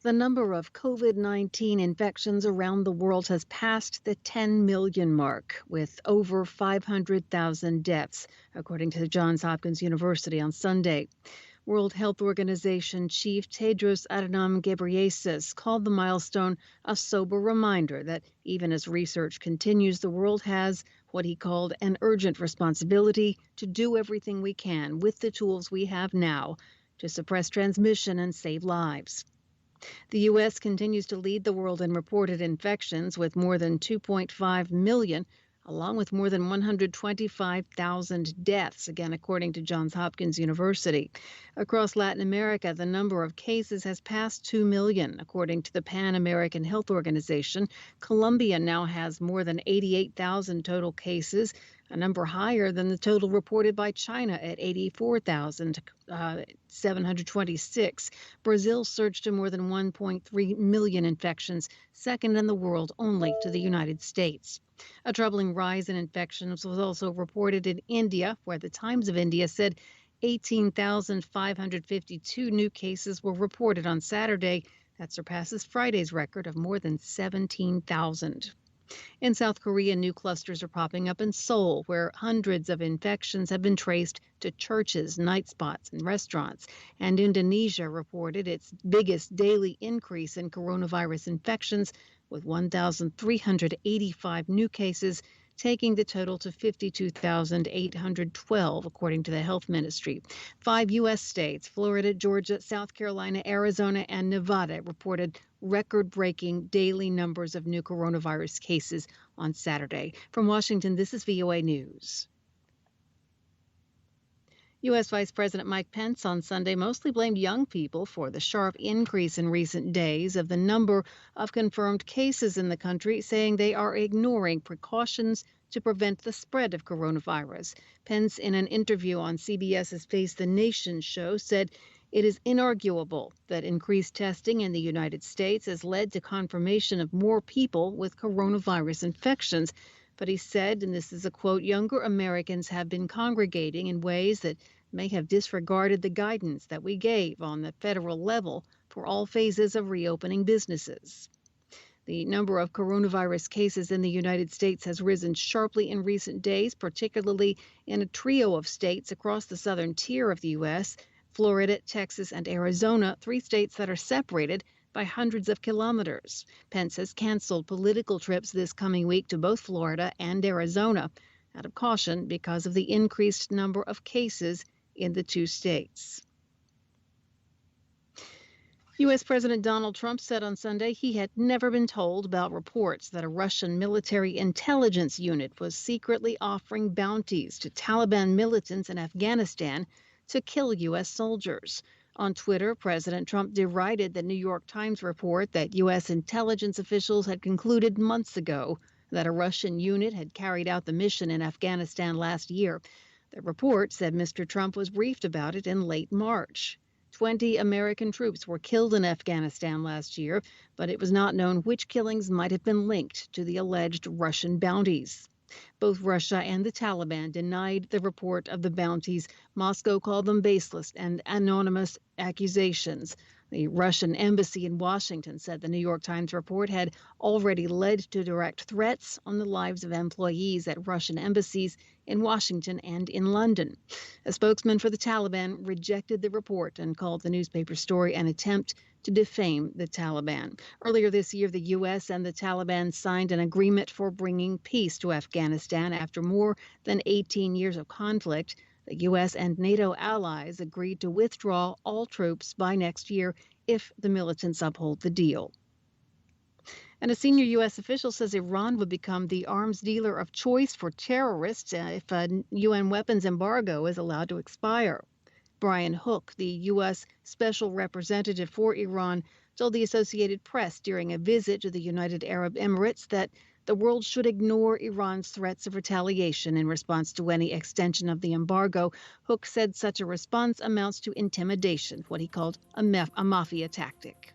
The number of COVID-19 infections around the world has passed the 10 million mark, with over 500,000 deaths, according to Johns Hopkins University on Sunday. World Health Organization Chief Tedros Adhanom Ghebreyesus called the milestone a sober reminder that even as research continues, the world has what he called an urgent responsibility to do everything we can with the tools we have now to suppress transmission and save lives. The U.S. continues to lead the world in reported infections with more than 2.5 million, along with more than 125,000 deaths, again, according to Johns Hopkins University. Across Latin America, the number of cases has passed 2 million, according to the Pan American Health Organization. Colombia now has more than 88,000 total cases, a number higher than the total reported by China at 84,726. Brazil surged to more than 1.3 million infections, second in the world only to the United States. A troubling rise in infections was also reported in India, where the Times of India said 18,552 new cases were reported on Saturday. That surpasses Friday's record of more than 17,000. In South Korea, new clusters are popping up in Seoul, where hundreds of infections have been traced to churches, night spots, and restaurants. And Indonesia reported its biggest daily increase in coronavirus infections, with 1,385 new cases, taking the total to 52,812, according to the health ministry. 5 U.S. states, Florida, Georgia, South Carolina, Arizona, and Nevada, reported record-breaking daily numbers of new coronavirus cases on Saturday. From Washington, this is VOA News. U.S. Vice President Mike Pence on Sunday mostly blamed young people for the sharp increase in recent days of the number of confirmed cases in the country, saying they are ignoring precautions to prevent the spread of coronavirus. Pence, in an interview on CBS's Face the Nation show, said it is inarguable that increased testing in the United States has led to confirmation of more people with coronavirus infections. But he said, and this is a quote, "Younger Americans have been congregating in ways that may have disregarded the guidance that we gave on the federal level for all phases of reopening businesses." The number of coronavirus cases in the United States has risen sharply in recent days, particularly in a trio of states across the southern tier of the U.S., Florida, Texas, and Arizona, 3 states that are separated by hundreds of kilometers. Pence has canceled political trips this coming week to both Florida and Arizona out of caution because of the increased number of cases in the 2 states. U.S. President Donald Trump said on Sunday he had never been told about reports that a Russian military intelligence unit was secretly offering bounties to Taliban militants in Afghanistan to kill U.S. soldiers. On Twitter, President Trump derided the New York Times report that U.S. intelligence officials had concluded months ago that a Russian unit had carried out the mission in Afghanistan last year. The report said Mr. Trump was briefed about it in late March. 20 American troops were killed in Afghanistan last year, but it was not known which killings might have been linked to the alleged Russian bounties. Both Russia and the Taliban denied the report of the bounties. Moscow called them baseless and anonymous accusations. The Russian embassy in Washington said the New York Times report had already led to direct threats on the lives of employees at Russian embassies in Washington and in London. A spokesman for the Taliban rejected the report and called the newspaper story an attempt to defame the Taliban. Earlier this year, the U.S. and the Taliban signed an agreement for bringing peace to Afghanistan after more than 18 years of conflict. The U.S. and NATO allies agreed to withdraw all troops by next year if the militants uphold the deal. And a senior U.S. official says Iran would become the arms dealer of choice for terrorists if a UN weapons embargo is allowed to expire. Brian Hook, the U.S. Special Representative for Iran, told the Associated Press during a visit to the United Arab Emirates that the world should ignore Iran's threats of retaliation in response to any extension of the embargo. Hook said such a response amounts to intimidation, what he called a mafia tactic.